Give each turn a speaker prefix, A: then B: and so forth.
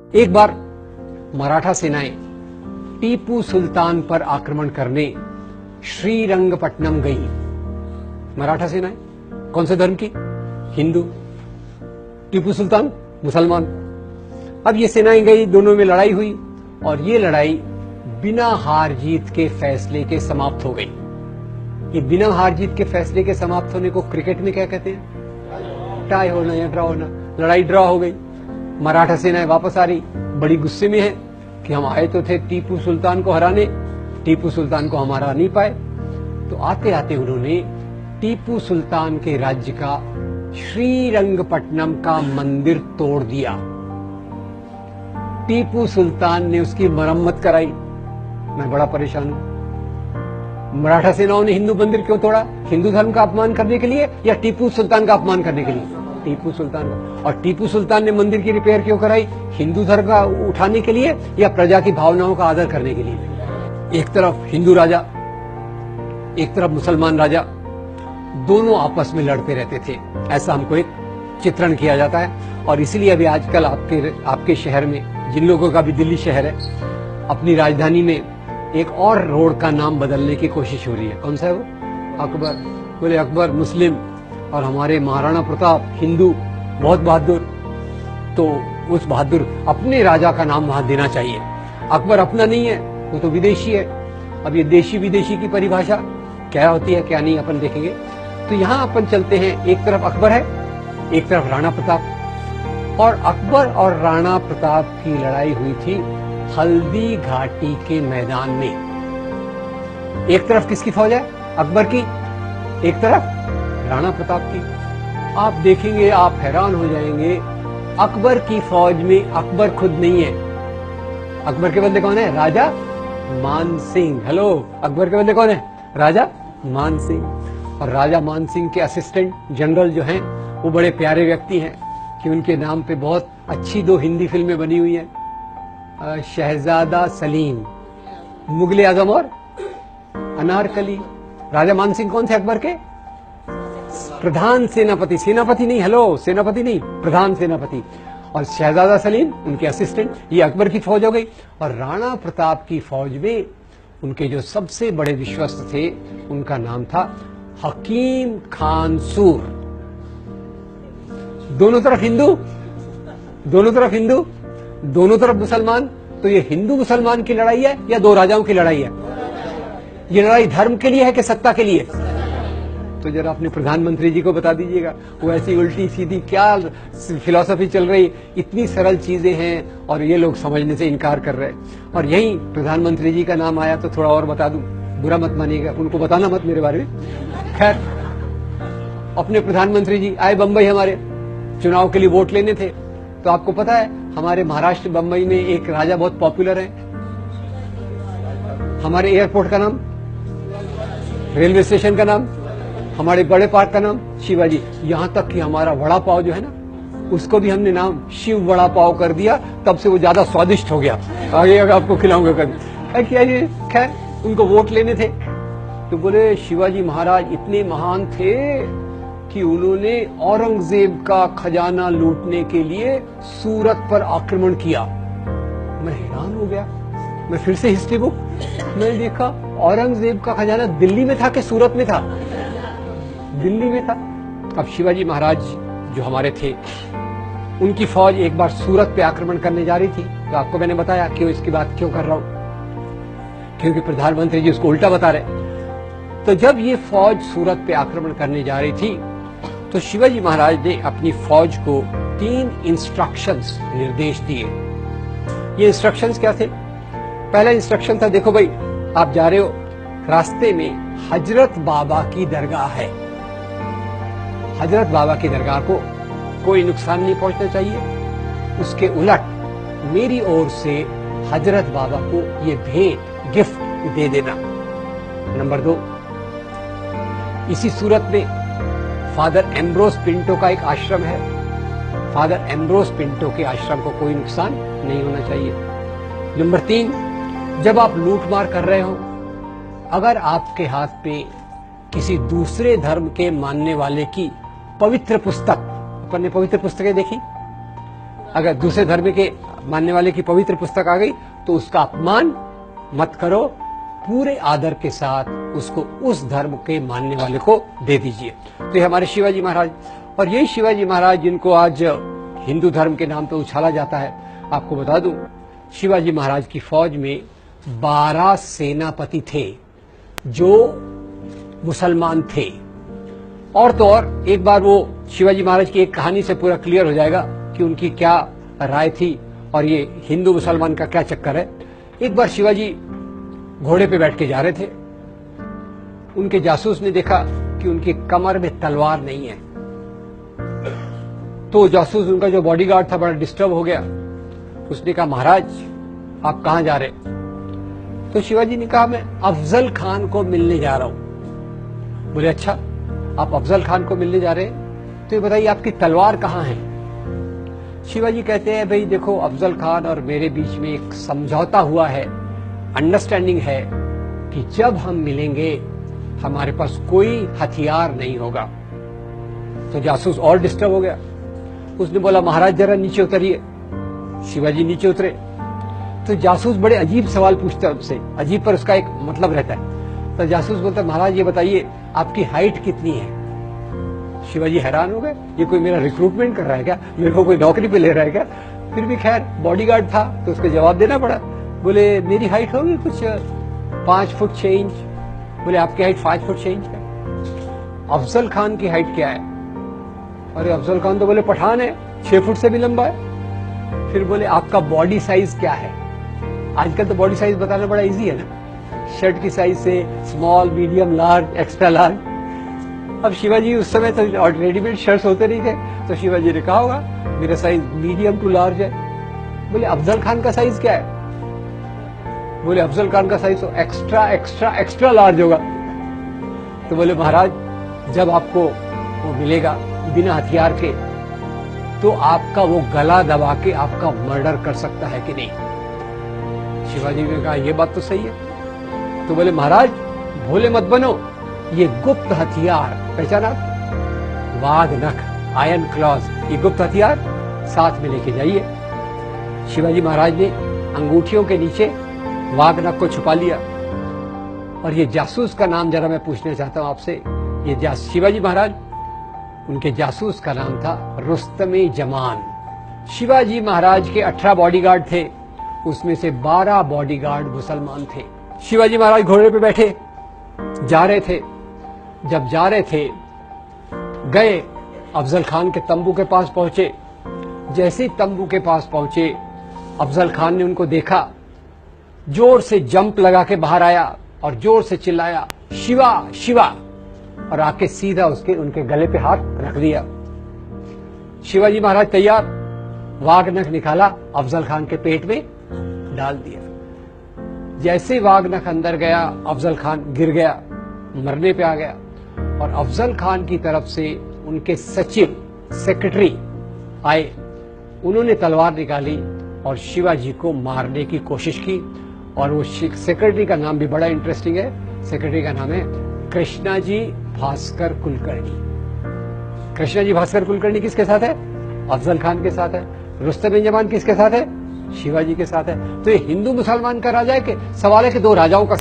A: एक बार मराठा सेनाएं टीपू सुल्तान पर आक्रमण करने श्रीरंगपट्टनम गई। मराठा सेनाएं कौन से धर्म की? हिंदू। टीपू सुल्तान मुसलमान। अब ये सेनाएं गई, दोनों में लड़ाई हुई और ये लड़ाई बिना हार जीत के फैसले के समाप्त हो गई। ये बिना हार जीत के फैसले के समाप्त होने को क्रिकेट में क्या कहते हैं? टाई होना या ड्रॉ होना। लड़ाई ड्रॉ हो गई। मराठा सेनाएं वापस आ रही, बड़ी गुस्से में है कि हम आए तो थे टीपू सुल्तान को हराने, टीपू सुल्तान को हम हरा नहीं पाए। तो आते आते उन्होंने टीपू सुल्तान के राज्य का श्रीरंगपट्टनम का मंदिर तोड़ दिया। टीपू सुल्तान ने उसकी मरम्मत कराई। मैं बड़ा परेशान हूं। मराठा सेनाओं ने हिंदू मंदिर क्यों तोड़ा? हिंदू धर्म का अपमान करने के लिए या टीपू सुल्तान का अपमान करने के लिए? टीपू सुल्तान का। और टीपू सुल्तान ने मंदिर की रिपेयर क्यों कराई? हिंदू धर्म का उठाने के लिए या प्रजा की भावनाओं का आदर करने के लिए? एक तरफ हिंदू राजा, एक तरफ मुसलमान राजा, दोनों आपस में लड़ते रहते थे। ऐसा हमको एक चित्रण किया जाता है। और इसीलिए अभी आजकल आपके शहर में, जिन लोगों का भी दिल्ली शहर है, अपनी राजधानी में एक और रोड का नाम बदलने की कोशिश हो रही है। कौन सा है वो? अकबर। बोले अकबर मुस्लिम और हमारे महाराणा प्रताप हिंदू, बहुत बहादुर, तो उस बहादुर अपने राजा का नाम वहां देना चाहिए। अकबर अपना नहीं है, वो तो विदेशी है। अब ये देशी विदेशी की परिभाषा क्या होती है क्या नहीं अपन देखेंगे। तो यहां अपन चलते हैं, एक तरफ अकबर है, एक तरफ राणा प्रताप। और अकबर और राणा प्रताप की लड़ाई हुई थी हल्दी घाटी के मैदान में। एक तरफ किसकी फौज है? अकबर की। एक तरफ राणा प्रताप की। आप देखेंगे, आप हैरान हो जाएंगे, अकबर की फौज में अकबर खुद नहीं है। अकबर के बदले कौन है? राजा मान सिंह। हेलो, अकबर के बदले कौन है? राजा मान सिंह। और राजा मान सिंह के असिस्टेंट जनरल जो हैं, वो बड़े प्यारे व्यक्ति हैं कि उनके नाम पे बहुत अच्छी 2 हिंदी फिल्में बनी हुई हैं, शहजादा सलीम, मुगले आजम और अनारकली। राजा मान सिंह कौन थे? अकबर के प्रधान सेनापति। सेनापति नहीं, हेलो, सेनापति नहीं, प्रधान सेनापति। और शहजादा सलीम उनके असिस्टेंट। ये अकबर की फौज हो गई। और राणा प्रताप की फौज में उनके जो सबसे बड़े विश्वस्त थे, उनका नाम था हकीम खान सूर। दोनों तरफ हिंदू, दोनों तरफ हिंदू, दोनों तरफ मुसलमान। तो ये हिंदू मुसलमान की लड़ाई है या 2 राजाओं की लड़ाई है? ये लड़ाई धर्म के लिए है कि सत्ता के लिए? तो जरा अपने प्रधानमंत्री जी को बता दीजिएगा। वो ऐसी उल्टी सीधी क्या फिलॉसफी चल रही, इतनी सरल चीजें हैं और ये लोग समझने से इनकार कर रहे हैं। और यही प्रधानमंत्री जी का नाम आया तो थोड़ा और बता दूं, बुरा मत मानिएगा, उनको बताना मत मेरे बारे में। खैर, अपने प्रधानमंत्री जी आए बंबई हमारे, चुनाव के लिए वोट लेने थे। तो आपको पता है हमारे महाराष्ट्र बंबई में एक राजा बहुत पॉपुलर है। हमारे एयरपोर्ट का नाम, रेलवे स्टेशन का नाम, हमारे बड़े पार्क का नाम शिवाजी। यहां तक कि हमारा वड़ा पाव जो है ना, उसको भी हमने नाम शिव वड़ा पाव कर दिया, तब से वो ज्यादा स्वादिष्ट हो गया। आगे आपको खिलाऊंगा कभी। क्या ये, खैर, उनको वोट लेने थे तो बोले शिवाजी महाराज इतने महान थे कि उन्होंने औरंगजेब का खजाना लूटने के लिए सूरत पर आक्रमण किया। मैं हैरान हो गया। मैं फिर से हिस्ट्री बुक मैंने देखा, औरंगजेब का खजाना दिल्ली में था कि सूरत में था? दिल्ली में था। अब शिवाजी महाराज जो हमारे थे, उनकी फौज एक बार सूरत पे आक्रमण करने जा रही थी। तो आपको मैंने बताया क्यों, इसकी बात क्यों कर रहा हूं, क्योंकि प्रधानमंत्री जी उसको उल्टा बता रहे। तो जब ये फौज सूरत पे आक्रमण करने जा रही थी तो शिवाजी महाराज ने अपनी फौज को 3 इंस्ट्रक्शंस, निर्देश दिए। ये इंस्ट्रक्शंस क्या थे? पहला इंस्ट्रक्शन था, देखो भाई, आप जा रहे हो, रास्ते में हजरत बाबा की दरगाह है। हजरत बाबा की दरगाह को कोई नुकसान नहीं पहुंचना चाहिए। उसके उलट मेरी ओर से हजरत बाबा को ये भेंट, गिफ्ट दे देना। नंबर 2, इसी सूरत में फादर एम्ब्रोस पिंटो का एक आश्रम है। फादर एम्ब्रोस पिंटो के आश्रम को कोई नुकसान नहीं होना चाहिए। नंबर 3, जब आप लूटमार कर रहे हो, अगर आपके हाथ पे किसी दूसरे धर्म के मानने वाले की पवित्र पुस्तक, अपन ने पवित्र पुस्तकें देखी, अगर दूसरे धर्म के मानने वाले की पवित्र पुस्तक आ गई तो उसका अपमान मत करो, पूरे आदर के साथ उसको उस धर्म के मानने वाले को दे दीजिए। तो ये हमारे शिवाजी महाराज, और यही शिवाजी महाराज जिनको आज हिंदू धर्म के नाम पे उछाला जाता है। आपको बता दूं, शिवाजी महाराज की फौज में 12 सेनापति थे जो मुसलमान थे। और तो और एक बार वो शिवाजी महाराज की एक कहानी से पूरा क्लियर हो जाएगा कि उनकी क्या राय थी और ये हिंदू मुसलमान का क्या चक्कर है। एक बार शिवाजी घोड़े पे बैठ के जा रहे थे, उनके जासूस ने देखा कि उनकी कमर में तलवार नहीं है। तो जासूस, उनका जो बॉडीगार्ड था, बड़ा डिस्टर्ब हो गया। उसने कहा, महाराज आप कहां जा रहे? तो शिवाजी ने कहा, मैं अफजल खान को मिलने जा रहा हूं। बोले, अच्छा आप अफजल खान को मिलने जा रहे हैं, तो ये बताइए आपकी तलवार कहां है? शिवाजी कहते हैं, भाई देखो, अफजल खान और मेरे बीच में एक समझौता हुआ है, अंडरस्टैंडिंग है कि जब हम मिलेंगे हमारे पास कोई हथियार नहीं होगा। तो जासूस और डिस्टर्ब हो गया। उसने बोला, महाराज जरा नीचे उतरिए। शिवाजी नीचे उतरे तो जासूस बड़े अजीब सवाल पूछता है उनसे, अजीब पर उसका एक मतलब रहता है। तो जासूस बोलता है, महाराज ये बताइए आपकी हाइट कितनी है? शिवाजी हैरान हो गए, ये कोई मेरा रिक्रूटमेंट कर रहा है क्या, मेरे को कोई नौकरी पे ले रहा है क्या? फिर भी खैर बॉडीगार्ड था तो उसको जवाब देना पड़ा। बोले, मेरी हाइट होगी कुछ 5 फुट 6 इंच। बोले, आपकी हाइट 5 फुट 6 इंच है। अफजल खान की हाइट क्या है? अरे अफजल खान तो बोले पठान है, 6 फुट से भी लंबा है। फिर बोले, आपका बॉडी साइज क्या है? आजकल तो बॉडी साइज बताना बड़ा इजी है ना, शर्ट की साइज से small, medium, large, extra large. अब शिवाजी उस समय तो रेडीमेड शर्ट्स होते नहीं थे, तो शिवाजी ने कहा होगा मेरा साइज मीडियम टू लार्ज है। बोले, अफजल खान का साइज क्या है? बोले, अफजल खान का साइज तो एक्स्ट्रा एक्स्ट्रा एक्स्ट्रा लार्ज होगा। तो बोले, महाराज जब आपको वो मिलेगा बिना हथियार के तो आपका वो गला दबा के आपका मर्डर कर सकता है कि नहीं? शिवाजी ने कहा, ये बात तो सही है। तो बोले, महाराज भोले मत बनो, ये गुप्त हथियार पहचाना, वाघ नख, आयरन क्लॉज, ये गुप्त हथियार साथ में लेके जाइए। शिवाजी महाराज ने अंगूठियों के नीचे वाघ नख को छुपा लिया। और ये जासूस का नाम जरा मैं पूछना चाहता हूं आपसे। ये शिवाजी महाराज, उनके जासूस का नाम था रुस्तमे जमान। शिवाजी महाराज के 18 बॉडीगार्ड थे, उसमें से 12 बॉडीगार्ड मुसलमान थे। शिवाजी महाराज घोड़े पे बैठे जा रहे थे। जब जा रहे थे, गए अफजल खान के तंबू के पास पहुंचे। जैसे ही तंबू के पास पहुंचे, अफजल खान ने उनको देखा, जोर से जंप लगा के बाहर आया और जोर से चिल्लाया, शिवा शिवा, और आके सीधा उनके गले पे हाथ रख दिया। शिवाजी महाराज तैयार, वाघ नख निकाला, अफजल खान के पेट में डाल दिया। जैसे वाघ नख अंदर गया, अफजल खान गिर गया, मरने पे आ गया। और अफजल खान की तरफ से उनके सचिव, सेक्रेटरी आए, उन्होंने तलवार निकाली और शिवाजी को मारने की कोशिश की। और वो सेक्रेटरी का नाम भी बड़ा इंटरेस्टिंग है। सेक्रेटरी का नाम है कृष्णाजी भास्कर कुलकर्णी। कृष्णाजी भास्कर कुलकर्णी किसके साथ है? अफजल खान के साथ है। रुस्तम जमान किसके साथ है? शिवाजी के साथ है। तो ये हिंदू मुसलमान का राजा है कि सवाल है कि दो राजाओं का